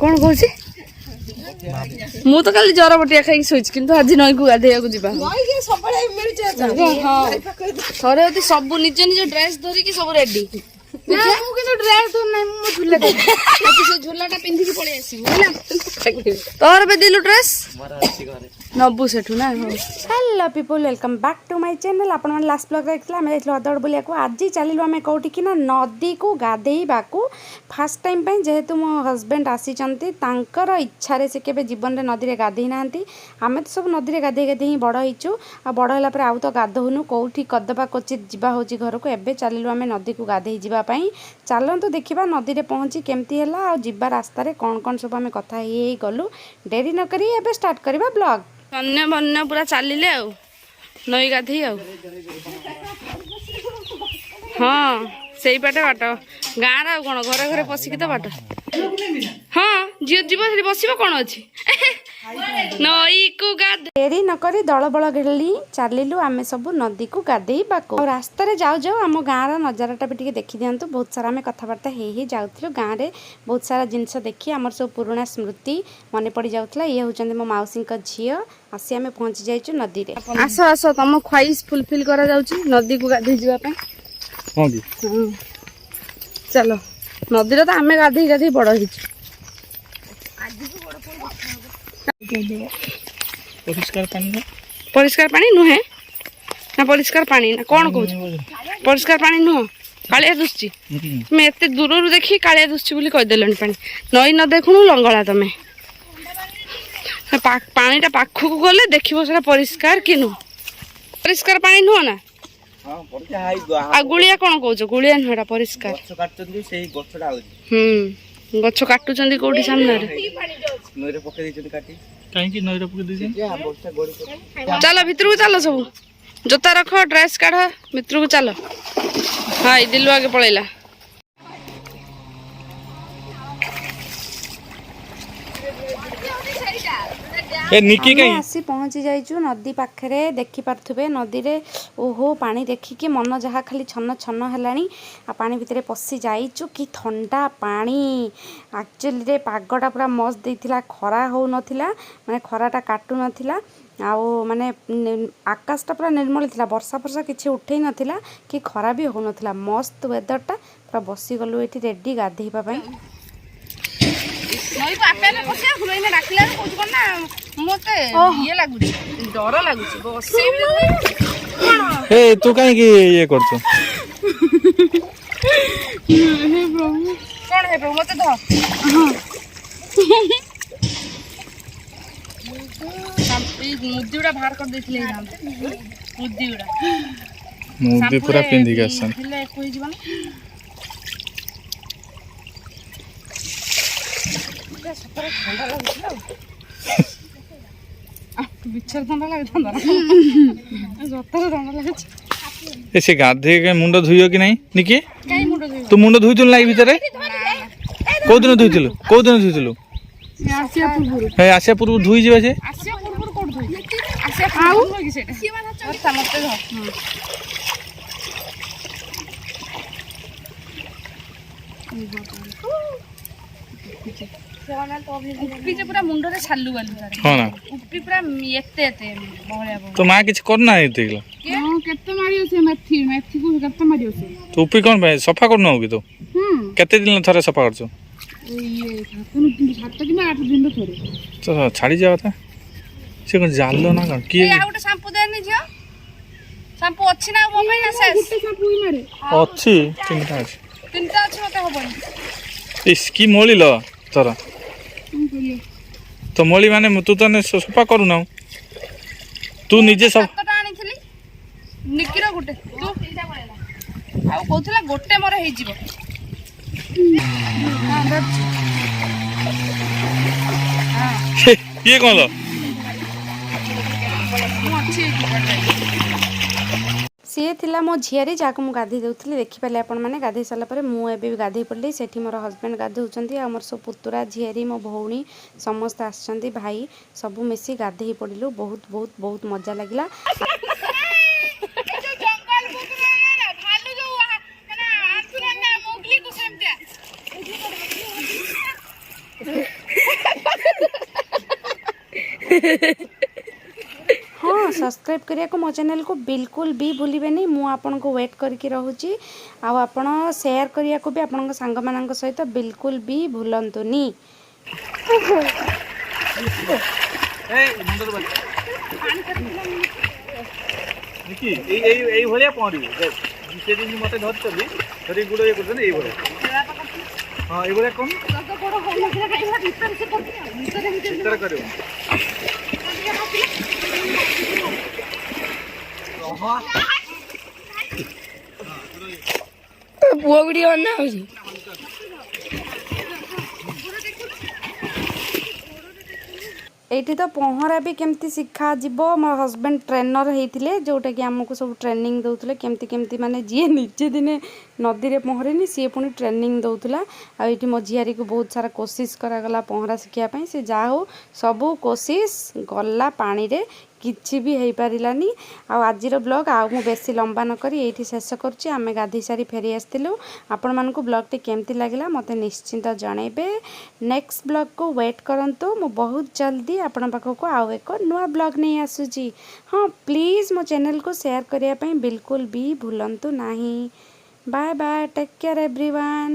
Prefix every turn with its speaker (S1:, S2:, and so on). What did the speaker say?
S1: कौन कहूँ मु तो खाली जर बटिया खाई शोच कि आज नई को गाधेया को जीवा थरे सब निज निज ड्रेस धरिकी सब रेडी ड्रेस झोलाटा पिंधिकी पळै आसीबो तोर बे दिलु ड्रेस नबु सेठु ना hello people welcome back to my channel आपण मन लास्ट ब्लॉग देखला हम जाइलो हदड़ बुलिया को आज चलिलो हम कोठी कि ना नदी को गाधेइबा को फर्स्ट टाइम पे जेहेतु मो हस्बैंड आसी चंती तांकर इच्छा रे से केबे जीवन रे नदी रे गाधेइ नांती हमें तो सब नदी रे गाधेइ गाधेइ बड़ हिचु आ बड़ होला पर आउ तो गाधोनु कोठी कदबा कोचित जीवा होची घर को एबे चलिलो हम नदी को गाधेइ जीवा पई चलंतु देखिबा नदी रे पहुंची केमती हैला आ जीवा रास्ता रे कोन कोन सब हम कथा हेई गलु देरी न करी एबे स्टार्ट करबा ब्लॉग अन्य बन्य पूरा चलिले आ नई गाधेई आ हाँ से बाटे बाट गाँव रा कौन घरे घरे पशिकी तो बाट हाँ झील जीव से बस कौन अच्छी नई को गाधे न करी दल बल घेली चलिलु आमे सब नदी को गाधेइबा को रास्ता रे जाऊ जाऊ आम गाँव नजाराटा भी टिके देखि दियंतु बहुत सारा आमे कथबार्ता हे जाउथिलु गाँव रे बहुत सारा जिनस देखि हमर सब पुराना स्मृति मने पड़ी जाउथला ये होचंदे मो मौसी का झियो आसी आमे पहुंची जाइछु नदी रे आसो आसो तम ख्वाहिश फुलफिल करा जाउछि नदी को गाधे जिबा पे
S2: हां जी
S1: चलो नदी रे तो आमे गाधे गाधे बड़ हिछु परिष्कार पानी नुहे ना परिष्कार पानी ना कौन कहूँ परिष्कार पानी नुह कालिया दुसची मैं एत दूर देखी कालिया दुसची बोली कहीदेल पानी नई न देखुणु लंगला तमें पानीटा पाख को गले देखो से परिष्कार कि नुह परिष्कार पानी नुह ना आ गुड़िया कौन कौच गुड़िया नुहटा परिष्कार गछ काटुचंदी कोठी सामने चलो भितर को चलो सब जोता रख ड्रेस काढ़ भितर को चलो हाँ दिलु आगे पलैला आसी पहुँची जाइचु नदी पाखरे देखि पार्थुबे नदी रे ओहो पानी देखिकी मन जहा खाली छन्न छन्न हेलानी आ पानी भितरे पसी जाइचु कि ठंडा पानी एक्चुअली रे पागटा पूरा मस्त देइथिला खरा हो नथिला माने खराटा काटू नथिला आउ माने आकाशटा पूरा निर्मल थिला वर्षा फर्षा किछि उठै नथिला कि खरा भी हो नथिला मस्त वेदरटा पूरा बसी गलु एठी रेडी गाधेइबा पई नई को आपे ने पसे हुरई ने डाकिला कोछ कोन ना मते ये लागु डर लागु बसे
S2: ए तू काहे की ये करछ
S1: हे प्रभु कोन हे प्रभु मते ध संपी मुद्दीडा बाहर कर देथिले हम मुद्दी
S2: पूरा पिंदी गसन
S1: ले कोइ जीवन ठंडा लगुला बिछर ठंडा लगता जतर ठंडा लगछ
S2: ए से गाधे के मुंड धुइयो कि नहीं निके
S1: काई मुंड धुइयो
S2: तू मुंड धुइतुल लाई भीतर को दिन धुइतुल आसिया पूर्व धुई जीवा से
S1: आसिया पूर्व कोड धुई आसिया पूर्व कि सेटा समस्त ध उपी जे पूरा मुंड रे छालु गलु
S2: हां ना
S1: उपी पूरा एते एते बहलिया
S2: तो मां किछ करना है तेला
S1: हां केते मारियो से मेथी को केते मारियो से
S2: तो उपी कोन भाई सफा करनो हो कि तो केते दिन थरे सफा करछो
S1: ये ठाकुर 7 दिन 8 दिन थरे
S2: तो छाड़ी जावा था से कोन जाल्लो ना कोन की
S1: ए आउटे शैम्पू देनी जियो शैम्पू अछि ना मोबाइल ना से गुटे शैम्पू ही मारे
S2: अछि तीनटा
S1: अछि मते होबनी
S2: इसकी मोली लो तोरा तो मोली माने तू तो ने सफा करू ना तू निजे सब
S1: कतटा आनिथिली निकिरो गुटे तू आ कोथला गोटे मोर हेइ जीवो
S2: ये कौन लो
S1: सी थिला मो झियारी जाको मु गाधे देउथली देखि पाले आपण माने गाधे साला परे मु एबे गाधे पड़ली सेठी मोर हस्बैंड गाधे होचंती आ मोर सब पुतुरा झियारी मो भौणी समस्त आछंती भाई सब मिसी गाधे पड़िलु बहुत बहुत बहुत मजा लागिला हाँ सब्सक्राइब करिया को मो चैनल को बिल्कुल भी भूलिबेनी मु आपन को वेट करके रहूची आ आपण शेयर करिया को भी आपन सांग मानक सहित बिल्कुल भी भूलंतुनी
S2: এই ভরিয়া পড়িব সেদিন মতে ধরছলি ধরি গুড় ইয়ে করছেন এই ভরিয়া হ্যাঁ এই ভরিয়া কোন ভিতরে করিব
S3: ପୁଅ ଗୁଡିକ ଅନା ହଉଛି
S1: एठी तो पहरा भी केमती शिखा जीव मो हस्बैंड ट्रेनर होते जोटा कि आमको सब ट्रेनिंग दौले केमती केमती माने जी निजे दिने नदी में पहरेनि सी पुणी ट्रेनिंग दौला आईटी मो झियारी को बहुत सारा कोशिश करागला पहरा शिखापी से जा हो सबू कोशिश गला पानी रे किछि भी हो पारानी आज ब्लॉग आउ बेसी लंबा न करी एठी शेष करुच्ची आम गाधी सारी फेरी आसलु आपण मानक ब्लॉगटी केमती लगिला मते निश्चिंत जनइबे नेक्स्ट ब्लॉग को वेट करंतु मु बहुत जल्दी आपण पाखक आउ एक नुआ ब्लॉग नहीं आसुची हाँ प्लीज़ मो चैनल को शेयर करने बिल्कुल भी भूलंतु नहीं bye bye take care everyone.